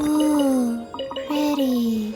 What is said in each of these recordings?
Ooh, pretty.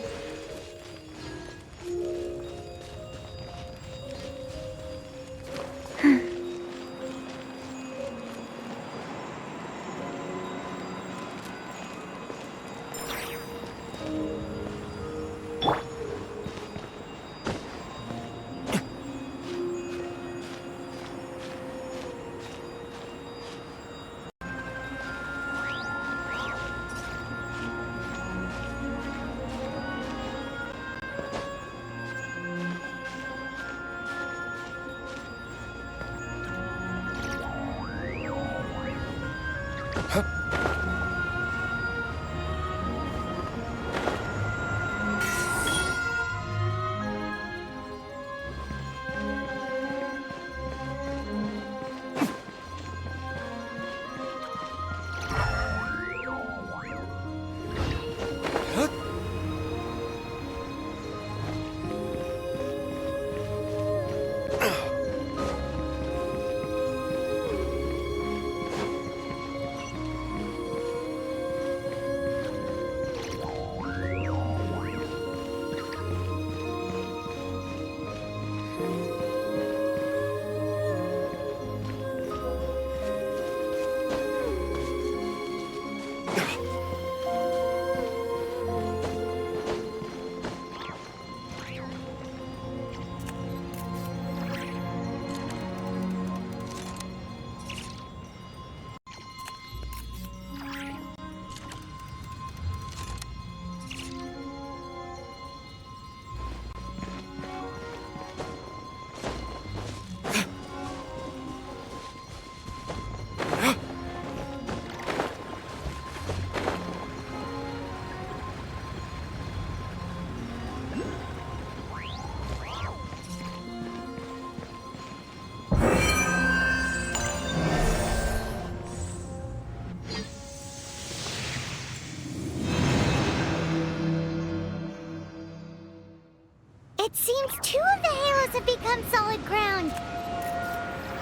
It seems 2 of the halos have become solid ground.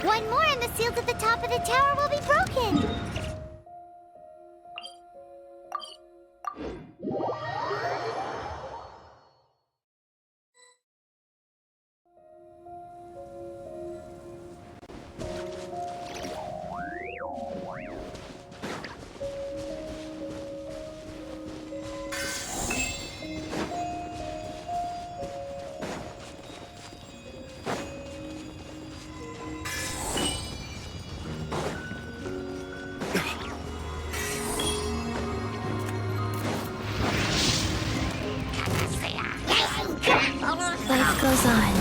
1 more and the seals at the top of the tower will be broken. Life goes on.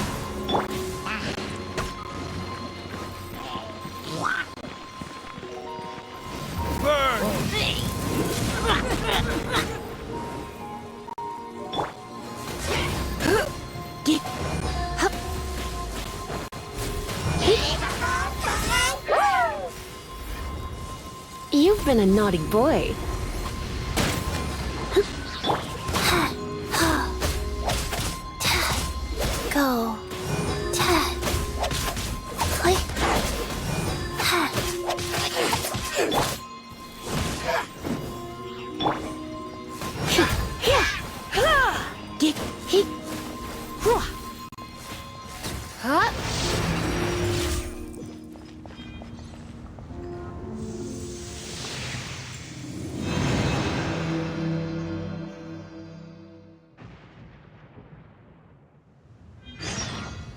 You've been a naughty boy. Go. Play.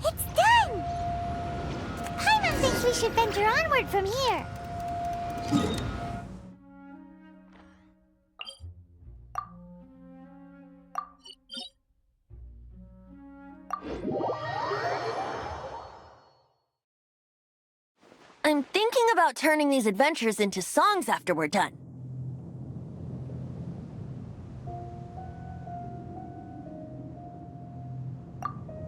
It's done! Paimon thinks we should venture onward from here. I'm thinking about turning these adventures into songs after we're done.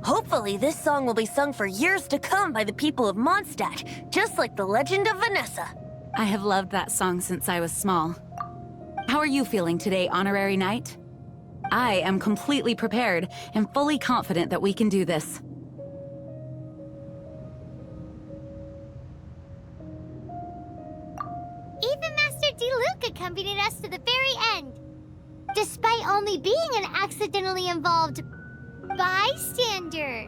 Hopefully, this song will be sung for years to come by the people of Mondstadt, just like the legend of Vanessa. I have loved that song since I was small. How are you feeling today, Honorary Knight? I am completely prepared and fully confident that we can do this. Even Master Diluc accompanied us to the very end, despite only being an accidentally involved bystander.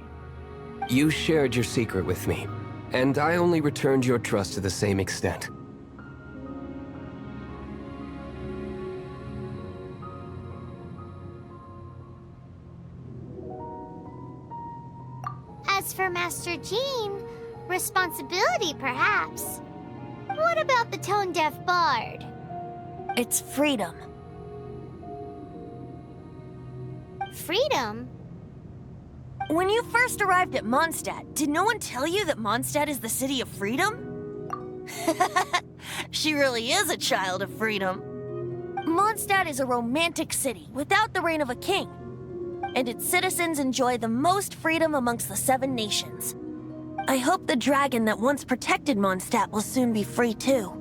You shared your secret with me, and I only returned your trust to the same extent. As for Master Jean, responsibility perhaps. What about the tone-deaf bard? It's freedom. Freedom? When you first arrived at Mondstadt, did no one tell you that Mondstadt is the city of freedom? She really is a child of freedom. Mondstadt is a romantic city without the reign of a king, and its citizens enjoy the most freedom amongst the 7 nations. I hope the dragon that once protected Mondstadt will soon be free too.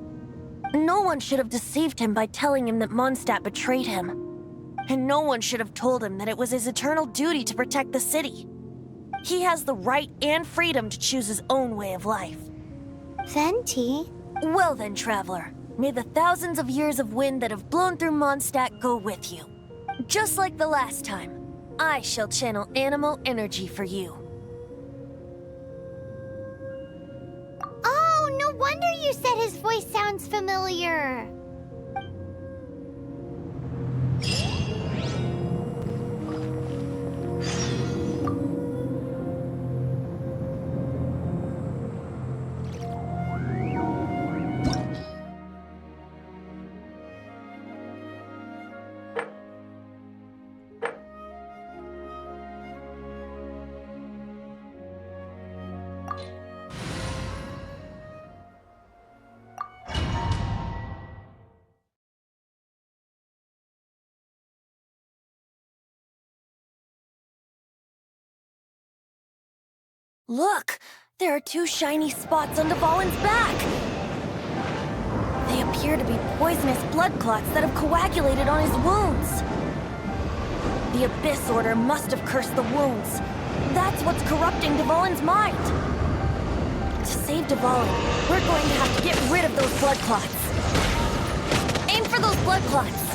No one should have deceived him by telling him that Mondstadt betrayed him. And no one should have told him that it was his eternal duty to protect the city. He has the right and freedom to choose his own way of life. Venti? Well then, traveler, may the thousands of years of wind that have blown through Mondstadt go with you. Just like the last time, I shall channel animal energy for you. Oh, no wonder you said his voice sounds familiar. Look! There are 2 shiny spots on Dvalin's back! They appear to be poisonous blood clots that have coagulated on his wounds. The Abyss Order must have cursed the wounds. That's what's corrupting Dvalin's mind. To save Dvalin, we're going to have to get rid of those blood clots. Aim for those blood clots!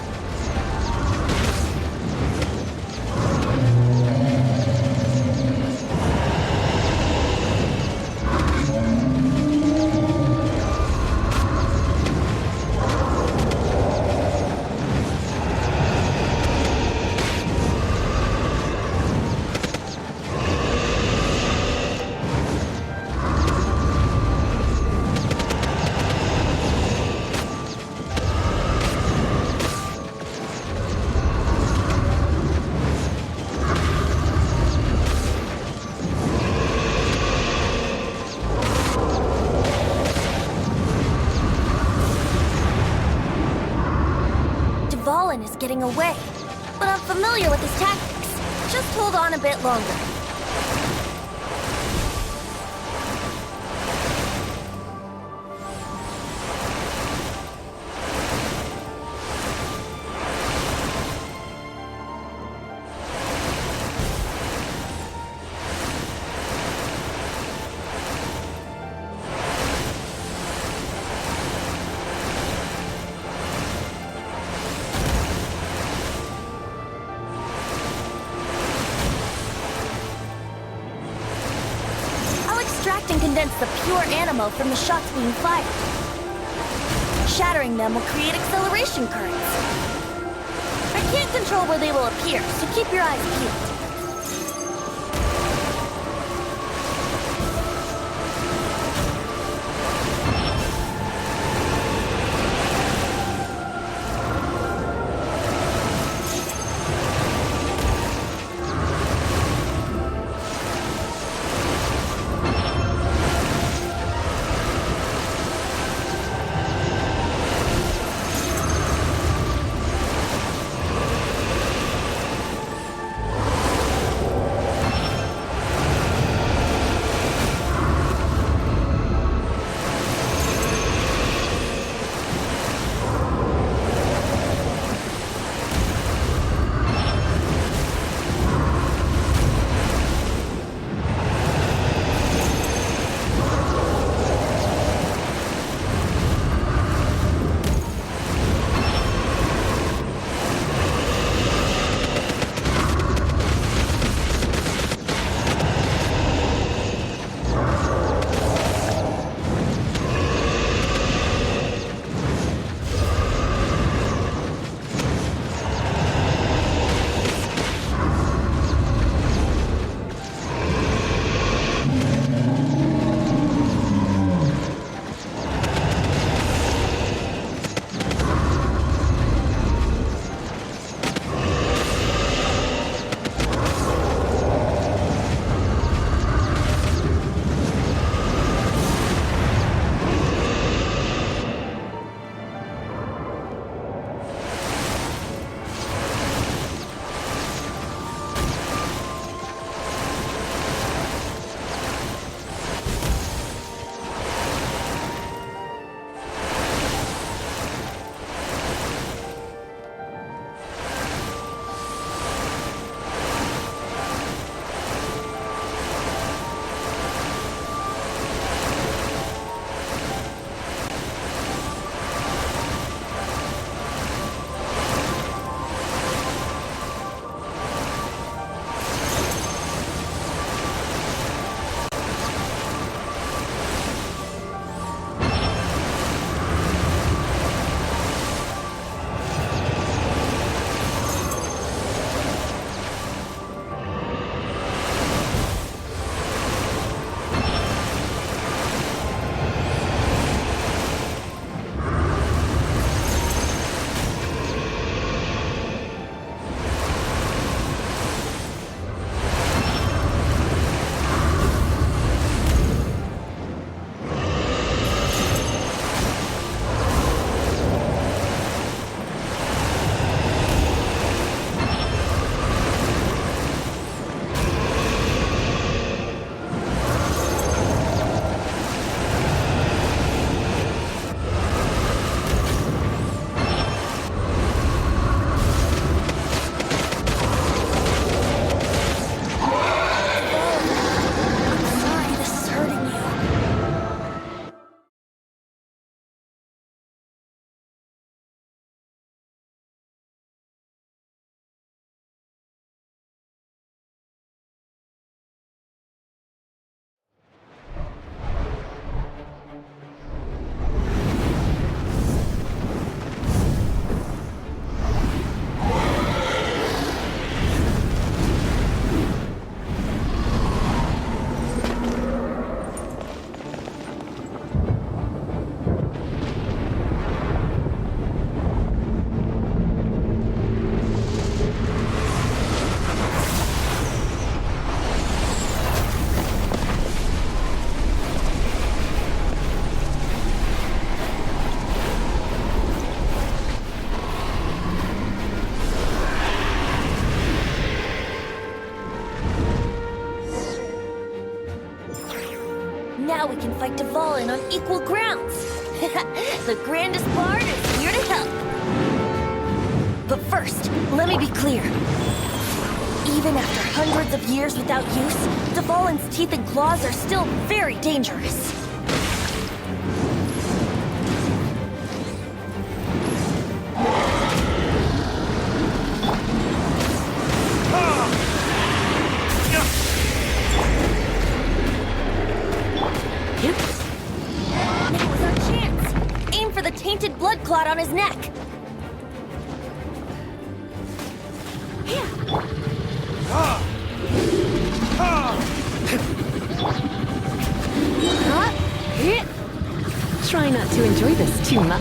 villain is getting away. But I'm familiar with his tactics. Just hold on a bit longer. Extract and condense the pure animo from the shots being fired. Shattering them will create acceleration currents. I can't control where they will appear, so keep your eyes peeled. can fight Dvalin on equal grounds. The grandest bard is here to help. But first, let me be clear. Even after hundreds of years without use, Dvalin's teeth and claws are still very dangerous. Now is our chance. Aim for the tainted blood clot on his neck. Try not to enjoy this too much.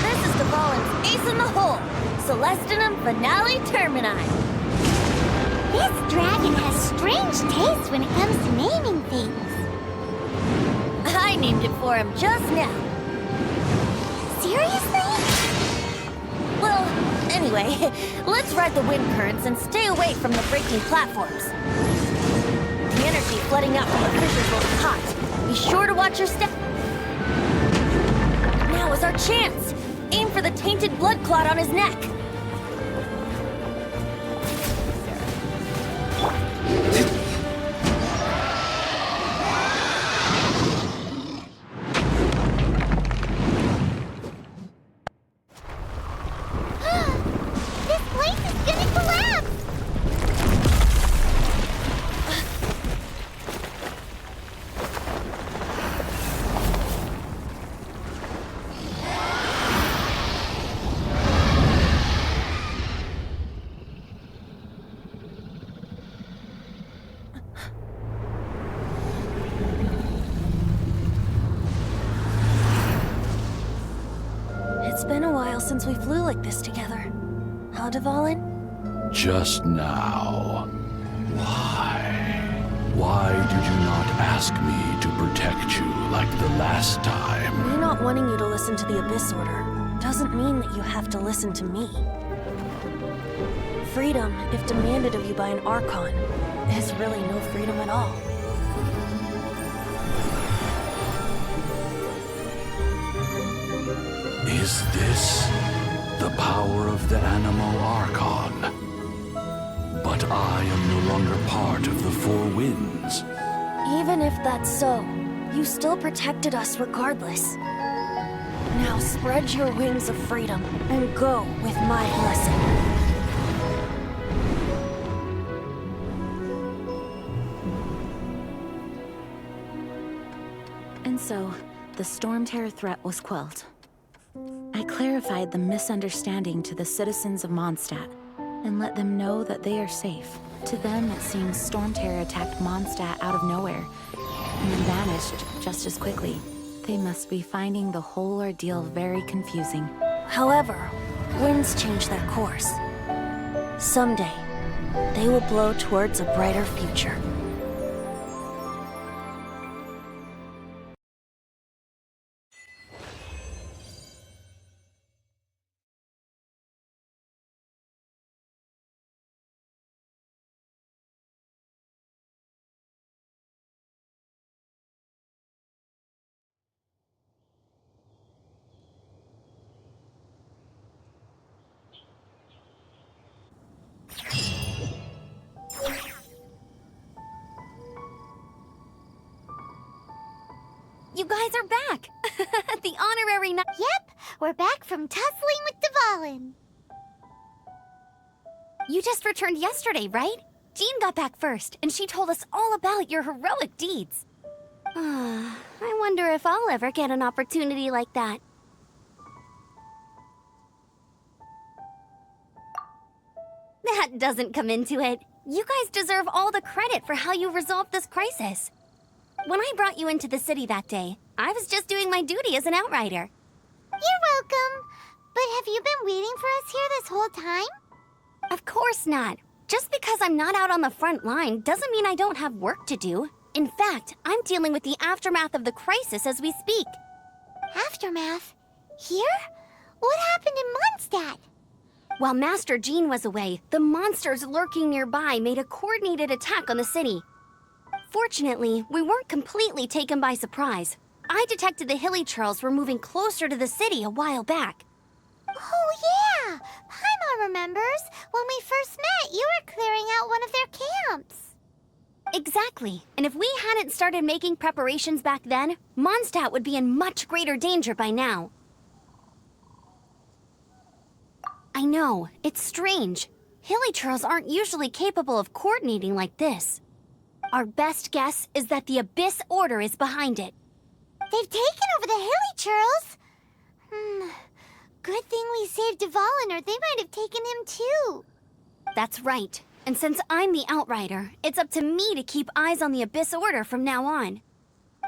This is Dvalin's ace in the hole. Celestinum Finale Termini. This dragon has strange taste when it comes to naming things. I named it for him just now. Seriously? Well, anyway, let's ride the wind currents and stay away from the breaking platforms. The energy flooding out from the fissures will be hot. Be sure to watch your step. Now is our chance. Aim for the tainted blood clot on his neck. This place is gonna collapse! It's been a while since we flew like this together. Huh, Dvalin? Just now. Why? Why did you not ask me to protect you like the last time? Me not wanting you to listen to the Abyss Order doesn't mean that you have to listen to me. Freedom, if demanded of you by an Archon, is really no freedom at all. Is this the power of the Animo Archon? But I am no longer part of the Four Winds. Even if that's so, you still protected us regardless. Now spread your wings of freedom and go with my blessing. And so, the Storm Terror threat was quelled. I clarified the misunderstanding to the citizens of Mondstadt and let them know that they are safe. To them, it seems Storm Terror attacked Mondstadt out of nowhere and then vanished just as quickly. They must be finding the whole ordeal very confusing. However, winds change their course. Someday, they will blow towards a brighter future. You guys are back! The honorary knight. Yep, we're back from tussling with Dvalin. You just returned yesterday, right? Jean got back first, and she told us all about your heroic deeds. I wonder if I'll ever get an opportunity like that. That doesn't come into it. You guys deserve all the credit for how you resolved this crisis. When I brought you into the city that day, I was just doing my duty as an outrider. You're welcome. But have you been waiting for us here this whole time? Of course not. Just because I'm not out on the front line doesn't mean I don't have work to do. In fact, I'm dealing with the aftermath of the crisis as we speak. Aftermath? Here? What happened in Mondstadt? While Master Jean was away, the monsters lurking nearby made a coordinated attack on the city. Fortunately, we weren't completely taken by surprise. I detected the Hilly Churls were moving closer to the city a while back. Oh, yeah! Paimon remembers. When we first met, you were clearing out one of their camps. Exactly. And if we hadn't started making preparations back then, Mondstadt would be in much greater danger by now. I know, it's strange. Hilly Churls aren't usually capable of coordinating like this. Our best guess is that the Abyss Order is behind it. They've taken over the Hilly Churls. Good thing we saved Dvalin, or they might have taken him too. That's right. And since I'm the Outrider, it's up to me to keep eyes on the Abyss Order from now on.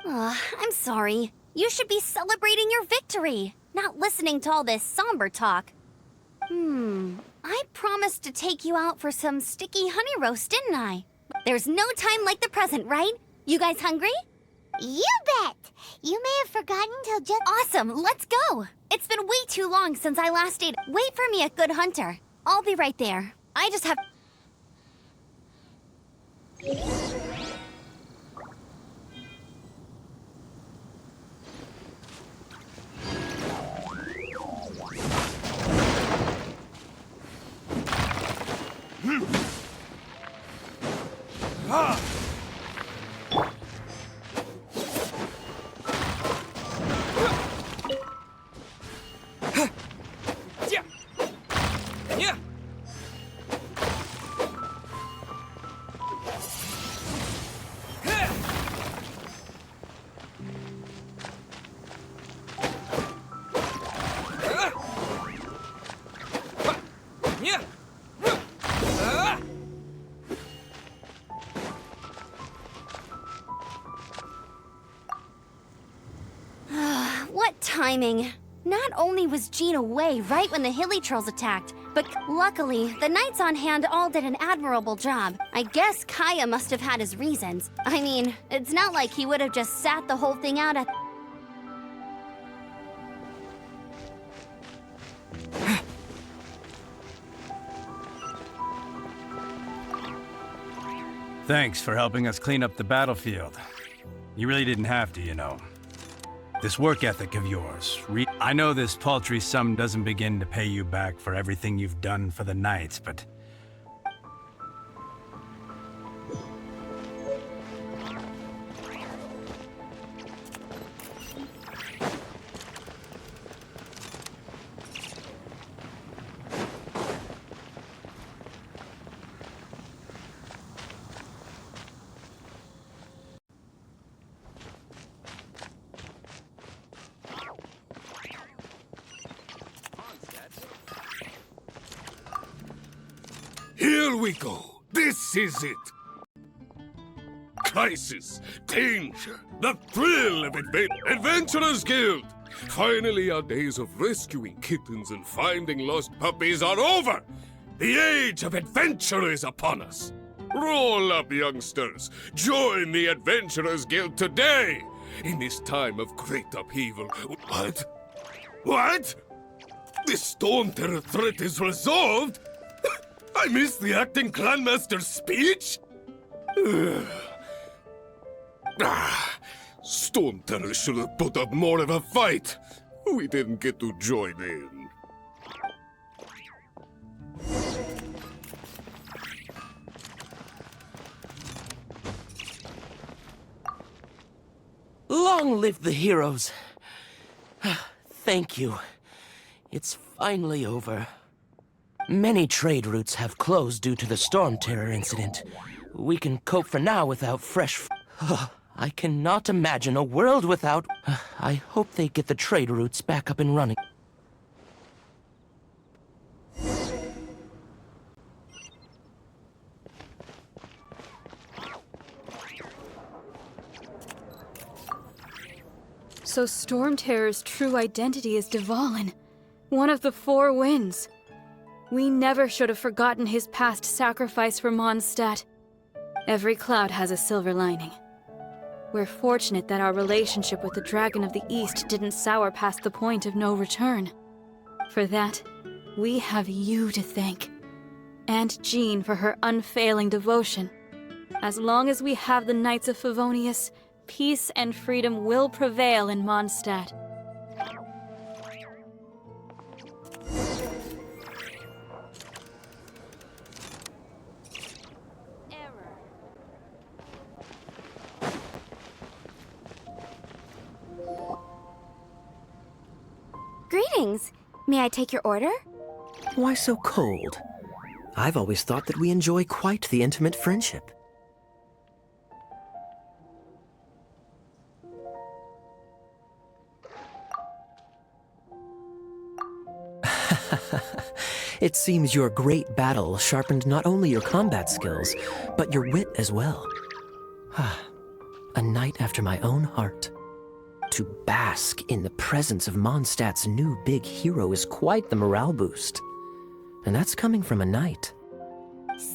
I'm sorry. You should be celebrating your victory, not listening to all this somber talk. I promised to take you out for some sticky honey roast, didn't I? There's no time like the present, right? You guys hungry? You bet! You may have forgotten till just— Awesome, let's go! It's been way too long since I last ate. Wait for me at Good Hunter. I'll be right there. I just have— What timing! Not only was Jean away right when the Hilly Trolls attacked, but luckily, the knights on hand all did an admirable job. I guess Kaya must have had his reasons. I mean, it's not like he would have just sat the whole thing out at— Thanks for helping us clean up the battlefield. You really didn't have to, you know. This work ethic of yours, I know this paltry sum doesn't begin to pay you back for everything you've done for the Knights, but... Here we go. This is it. Crisis, danger, the thrill of Adventurers Guild. Finally, our days of rescuing kittens and finding lost puppies are over. The age of adventure is upon us. Roll up, youngsters. Join the Adventurers Guild today. In this time of great upheaval. What? What? The Storm Terror threat is resolved? I missed the acting clanmaster's speech? Storm Terror should have put up more of a fight. We didn't get to join in. Long live the heroes. Thank you. It's finally over. Many trade routes have closed due to the Storm Terror incident. We can cope for now without fresh... I cannot imagine a world without... I hope they get the trade routes back up and running. So Storm Terror's true identity is Dvalin, one of the Four Winds. We never should have forgotten his past sacrifice for Mondstadt. Every cloud has a silver lining. We're fortunate that our relationship with the Dragon of the East didn't sour past the point of no return. For that, we have you to thank. And Jean for her unfailing devotion. As long as we have the Knights of Favonius, peace and freedom will prevail in Mondstadt. Greetings. May I take your order? Why so cold? I've always thought that we enjoy quite the intimate friendship. It seems your great battle sharpened not only your combat skills, but your wit as well. A knight after my own heart. To bask in the presence of Mondstadt's new big hero is quite the morale boost. And that's coming from a knight.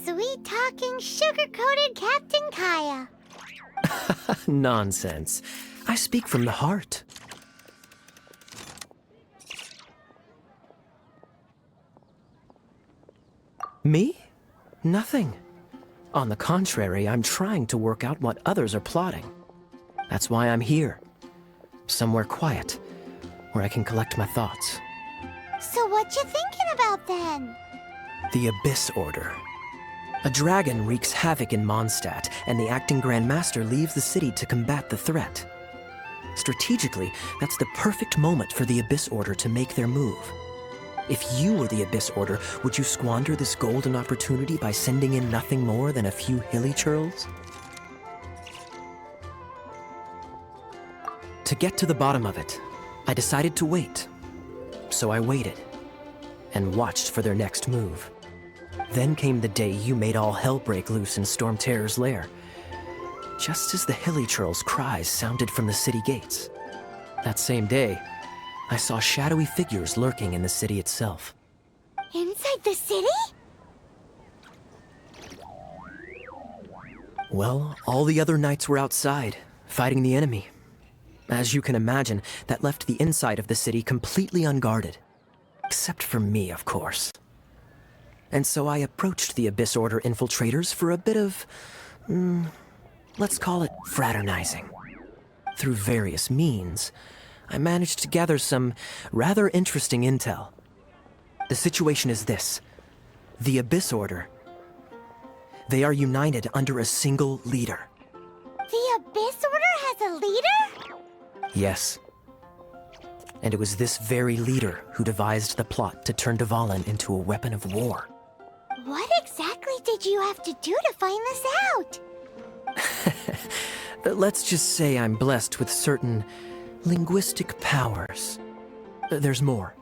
Sweet-talking, sugar-coated Captain Kaya. Nonsense. I speak from the heart. Me? Nothing. On the contrary, I'm trying to work out what others are plotting. That's why I'm here. Somewhere quiet, where I can collect my thoughts. So what you thinking about then? The Abyss Order. A dragon wreaks havoc in Mondstadt, and the acting Grand Master leaves the city to combat the threat. Strategically, that's the perfect moment for the Abyss Order to make their move. If you were the Abyss Order, would you squander this golden opportunity by sending in nothing more than a few hilly churls? To get to the bottom of it, I decided to wait. So I waited, and watched for their next move. Then came the day you made all hell break loose in Storm Terror's lair. Just as the hilly churl's cries sounded from the city gates. That same day, I saw shadowy figures lurking in the city itself. Inside the city? Well, all the other knights were outside, fighting the enemy. As you can imagine, that left the inside of the city completely unguarded. Except for me, of course. And so I approached the Abyss Order infiltrators for a bit of, let's call it fraternizing. Through various means, I managed to gather some rather interesting intel. The situation is this. The Abyss Order. They are united under a single leader. The Abyss Order has a leader? Yes. And it was this very leader who devised the plot to turn Dvalin into a weapon of war. What exactly did you have to do to find this out? Let's just say I'm blessed with certain linguistic powers. There's more.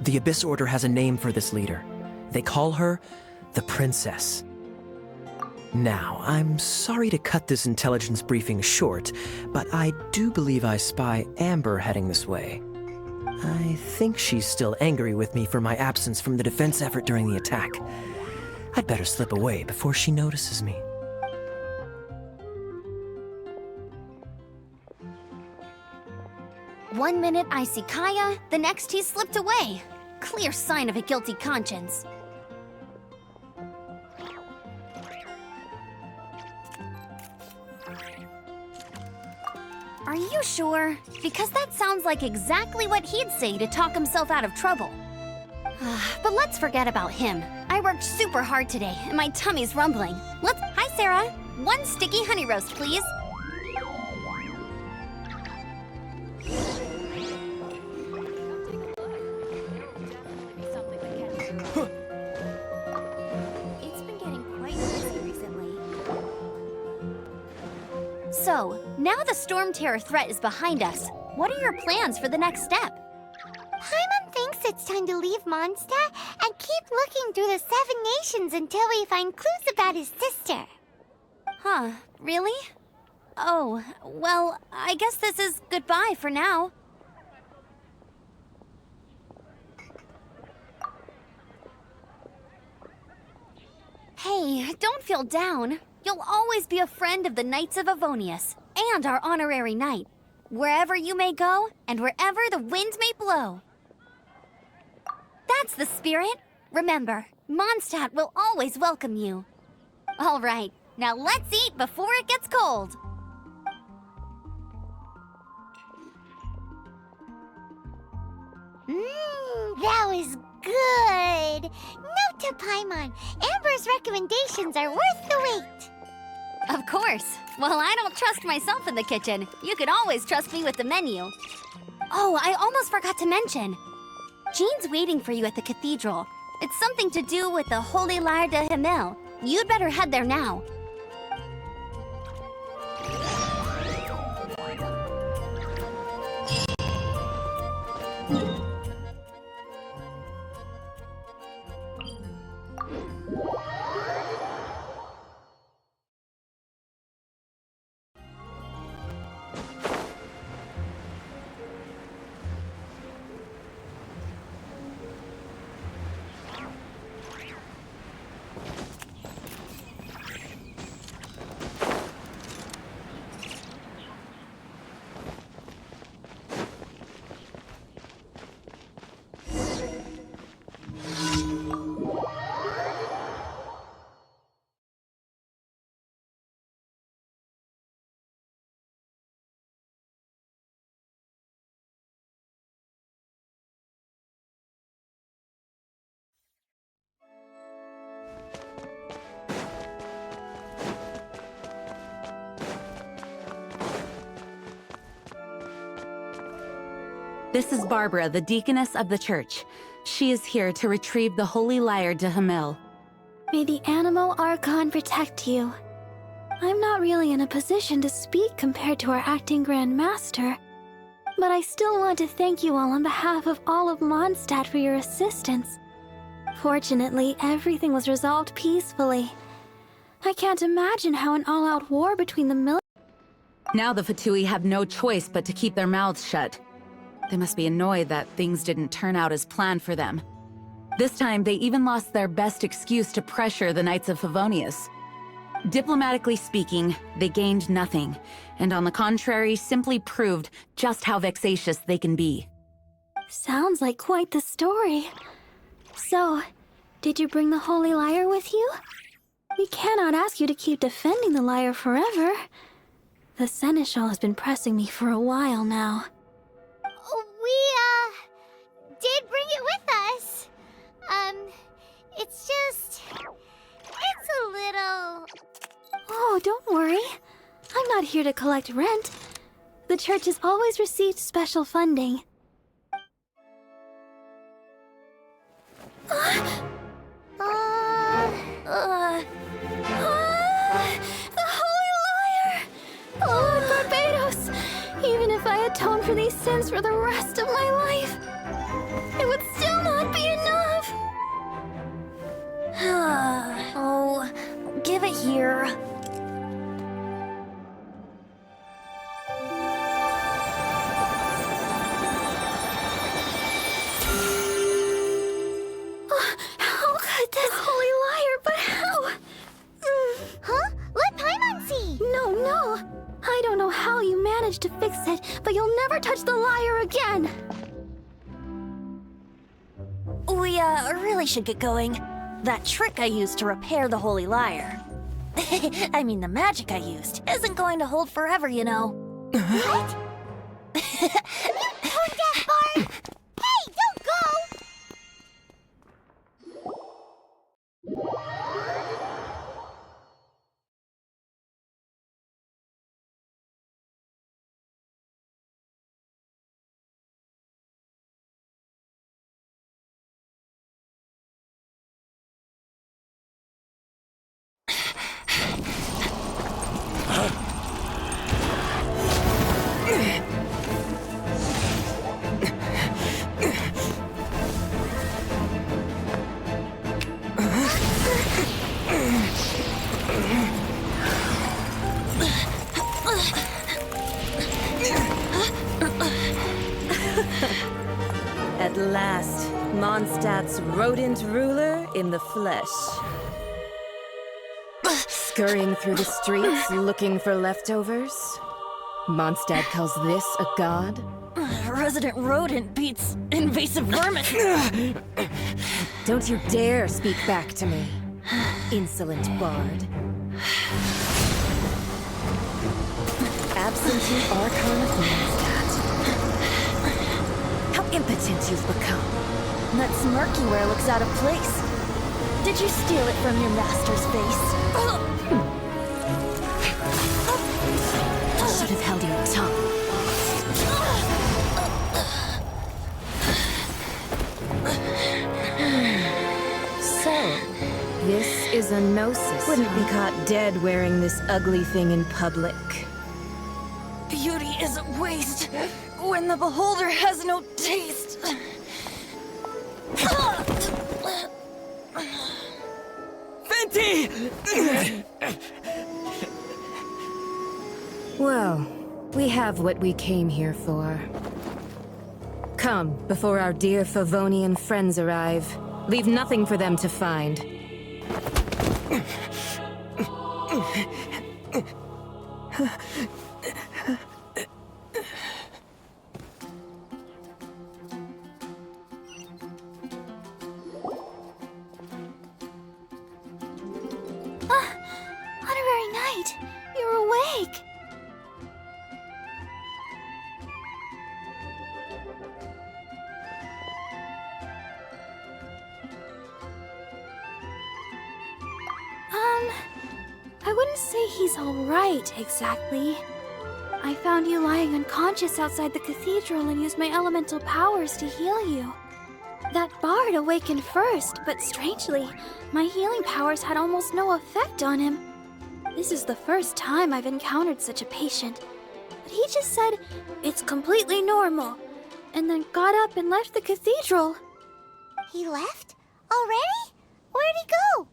The Abyss Order has a name for this leader. They call her the Princess. Now, I'm sorry to cut this intelligence briefing short, but I do believe I spy Amber heading this way. I think she's still angry with me for my absence from the defense effort during the attack. I'd better slip away before she notices me. One minute I see Kaya, the next he slipped away. Clear sign of a guilty conscience. Are you sure? Because that sounds like exactly what he'd say to talk himself out of trouble. But let's forget about him. I worked super hard today, and my tummy's rumbling. Hi, Sarah. One sticky honey roast, please. It's been getting quite busy recently. So, now the Storm Terror threat is behind us. What are your plans for the next step? Paimon thinks it's time to leave Mondstadt and keep looking through the 7 nations until we find clues about his sister. Huh, really? Oh, well, I guess this is goodbye for now. Hey, don't feel down. You'll always be a friend of the Knights of Avonius, and our honorary knight. Wherever you may go, and wherever the wind may blow. That's the spirit. Remember, Mondstadt will always welcome you. All right, now let's eat before it gets cold. That was good. Note to Paimon, Amber's recommendations are worth the wait. Of course. Well, I don't trust myself in the kitchen. You can always trust me with the menu. Oh, I almost forgot to mention. Jean's waiting for you at the cathedral. It's something to do with the Holy Lyre de Himmel. You'd better head there now. This is Barbara, the deaconess of the church. She is here to retrieve the Holy Lyre de Himmel. May the Animo Archon protect you. I'm not really in a position to speak compared to our acting Grand Master, but I still want to thank you all on behalf of all of Mondstadt for your assistance. Fortunately, everything was resolved peacefully. I can't imagine how an all-out war between the military... Now the Fatui have no choice but to keep their mouths shut. They must be annoyed that things didn't turn out as planned for them. This time, they even lost their best excuse to pressure the Knights of Favonius. Diplomatically speaking, they gained nothing, and on the contrary, simply proved just how vexatious they can be. Sounds like quite the story. So, did you bring the Holy Lyre with you? We cannot ask you to keep defending the lyre forever. The Seneschal has been pressing me for a while now. We, did bring it with us. It's just... it's a little... Oh, don't worry. I'm not here to collect rent. The church has always received special funding. The Holy Lyre! Lord Barbados! Even if I atone for these sins for the rest of my life, it would still not be enough! Oh, give it here. How could this Holy Lyre, but how? Huh? Let Paimon see! No. I don't know how you managed to fix it, but you'll never touch the lyre again! We, really should get going. That trick I used to repair the Holy Lyre. I mean, the magic I used isn't going to hold forever, you know. What? You tone-deaf bard! Hey, don't go! At last, Mondstadt's rodent ruler in the flesh. scurrying through the streets looking for leftovers? Mondstadt calls this a god? Resident rodent beats invasive vermin. Don't you dare speak back to me, insolent bard. Absentee Archon of Mondstadt. How impotent you've become. That smirk you wear looks out of place. Did you steal it from your master's face? Should have held your tongue. So, this is a gnosis. Wouldn't be caught dead wearing this ugly thing in public. Beauty is a waste when the beholder has no taste. Fenty! Well, we have what we came here for. Come, before our dear Favonian friends arrive. Leave nothing for them to find. Honorary Knight, you're awake. I wouldn't say he's alright, exactly. I found you lying unconscious outside the cathedral and used my elemental powers to heal you. That bard awakened first, but strangely, my healing powers had almost no effect on him. This is the first time I've encountered such a patient. But he just said, it's completely normal, and then got up and left the cathedral. He left? Already? Where'd he go?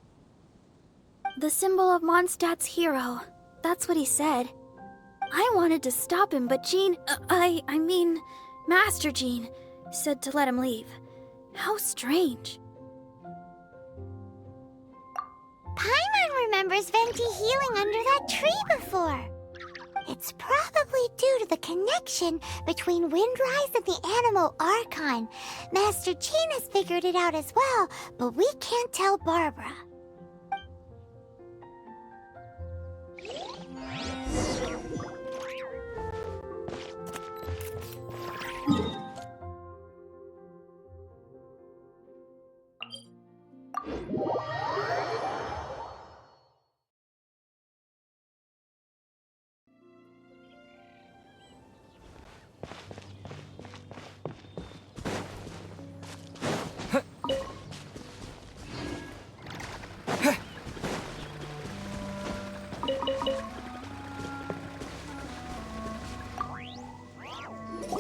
The symbol of Mondstadt's hero. That's what he said. I wanted to stop him, but Jean, I mean, Master Jean, said to let him leave. How strange. Paimon remembers Venti healing under that tree before. It's probably due to the connection between Windrise and the Animal Archon. Master Jean has figured it out as well, but we can't tell Barbara.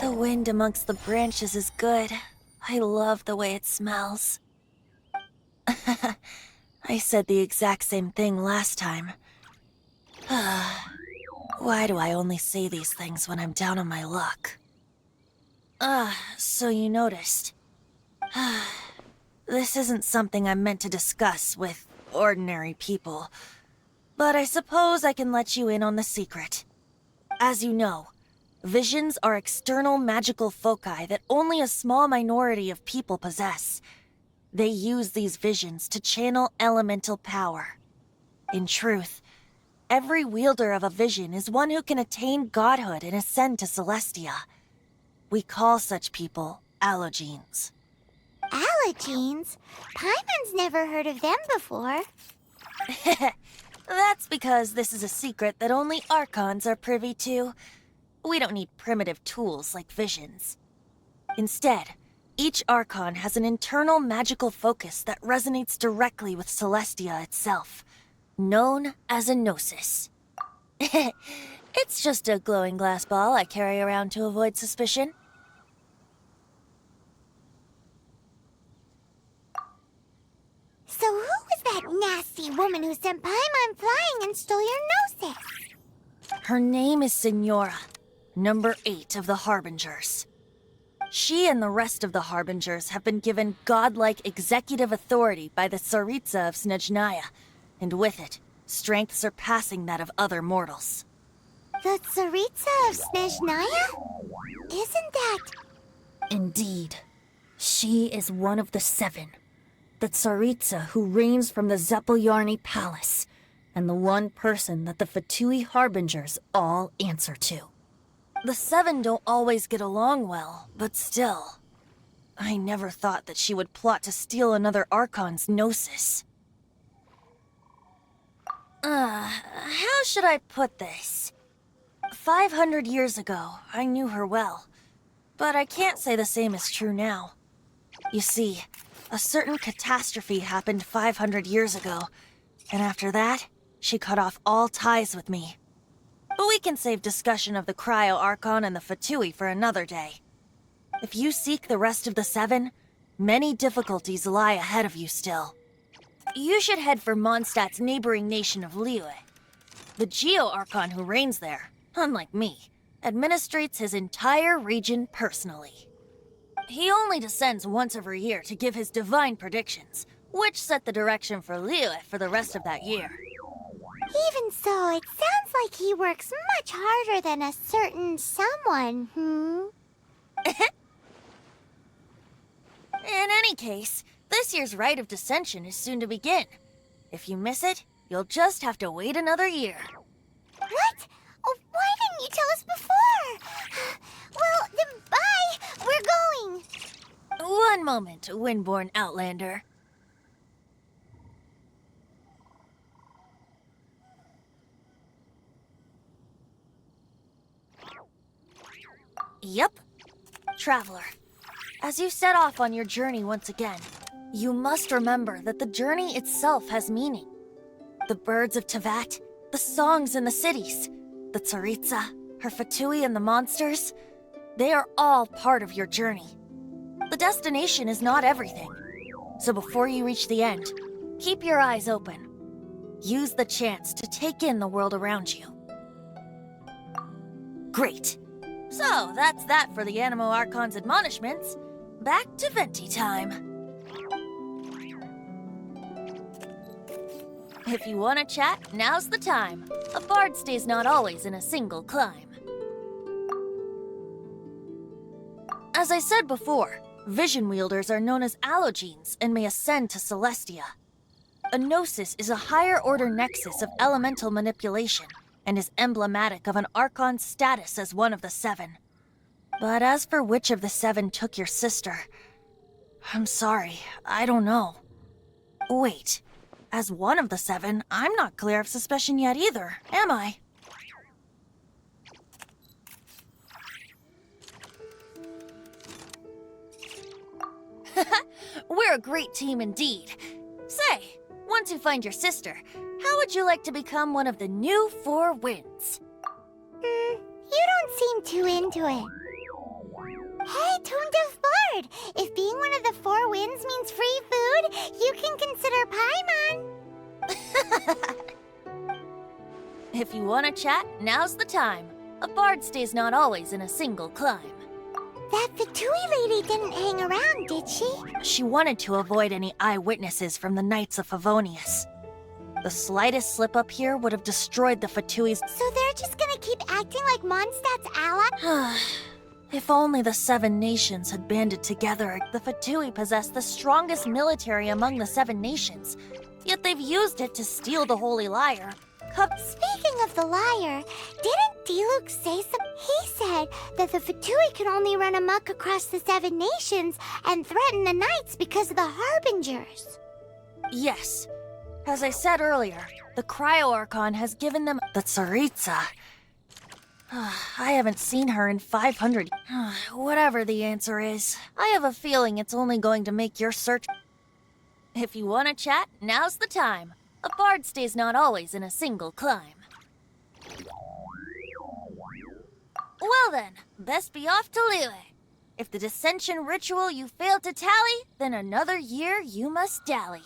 The wind amongst the branches is good. I love the way it smells. I said the exact same thing last time. Why do I only say these things when I'm down on my luck? So you noticed. This isn't something I'm meant to discuss with ordinary people, but I suppose I can let you in on the secret. As you know, visions are external magical foci that only a small minority of people possess. They use these visions to channel elemental power. In truth, every wielder of a vision is one who can attain godhood and ascend to Celestia. We call such people allogenes. Allogenes? Paimon's never heard of them before. That's because this is a secret that only Archons are privy to. We don't need primitive tools like visions. Instead, each Archon has an internal magical focus that resonates directly with Celestia itself, known as a gnosis. It's just a glowing glass ball I carry around to avoid suspicion. So who was that nasty woman who sent Paimon flying and stole your gnosis? Her name is Signora, number 8 of the Harbingers. She and the rest of the Harbingers have been given godlike executive authority by the Tsaritsa of Snezhnaya, and with it, strength surpassing that of other mortals. The Tsaritsa of Snezhnaya? Isn't that... Indeed. She is one of the 7. The Tsaritsa who reigns from the Zepelyarny Palace, and the one person that the Fatui Harbingers all answer to. The 7 don't always get along well, but still. I never thought that she would plot to steal another Archon's Gnosis. How should I put this? 500 years ago, I knew her well. But I can't say the same is true now. You see, a certain catastrophe happened 500 years ago, and after that, she cut off all ties with me. But we can save discussion of the Cryo Archon and the Fatui for another day. If you seek the rest of the 7, many difficulties lie ahead of you still. You should head for Mondstadt's neighboring nation of liyue. The Geo Archon who reigns there, unlike me, administrates his entire region personally. He only descends once every year to give his divine predictions, which set the direction for liyue for the rest of that year. Even so, it sounds like he works much harder than a certain someone, In any case, this year's Rite of Descension is soon to begin. If you miss it, you'll just have to wait another year. What? Oh, why didn't you tell us before? Well, then bye! We're going! One moment, Windborn Outlander. Yep. Traveler, as you set off on your journey once again, you must remember that the journey itself has meaning. The birds of Tevat, the songs in the cities, the Tsaritsa, her Fatui and the monsters, they are all part of your journey. The destination is not everything. So before you reach the end, keep your eyes open. Use the chance to take in the world around you. Great. So, that's that for the Anemo Archon's admonishments. Back to Venti time. If you want to chat, now's the time. A bard stays not always in a single climb. As I said before, vision wielders are known as allogenes and may ascend to Celestia. A gnosis is a higher-order nexus of elemental manipulation, and is emblematic of an Archon's status as one of the 7. But as for which of the 7 took your sister, I'm sorry, I don't know. Wait, as one of the 7, I'm not clear of suspicion yet either, am I? We're a great team indeed. Say, once you find your sister, how would you like to become one of the new 4 winds? You don't seem too into it. Hey, Tone Deaf Bard! If being one of the 4 winds means free food, you can consider Paimon. If you want to chat, now's the time. A bard stays not always in a single climb. That Fatui lady didn't hang around, did she? She wanted to avoid any eyewitnesses from the Knights of Favonius. The slightest slip-up here would have destroyed the Fatui's... So they're just gonna keep acting like Mondstadt's ally? If only the 7 nations had banded together. The Fatui possess the strongest military among the 7 nations, yet they've used it to steal the Holy Lyre. Speaking of the lyre, didn't Diluc say He said that the Fatui can only run amok across the 7 nations and threaten the Knights because of the Harbingers. Yes. As I said earlier, the Cryo Archon has given them the Tsaritsa. I haven't seen her in 500. Whatever the answer is, I have a feeling it's only going to make your search... If you want to chat, now's the time. A bard stays not always in a single climb. Well then, best be off to liyue. If the dissension ritual you failed to tally, then another year you must dally.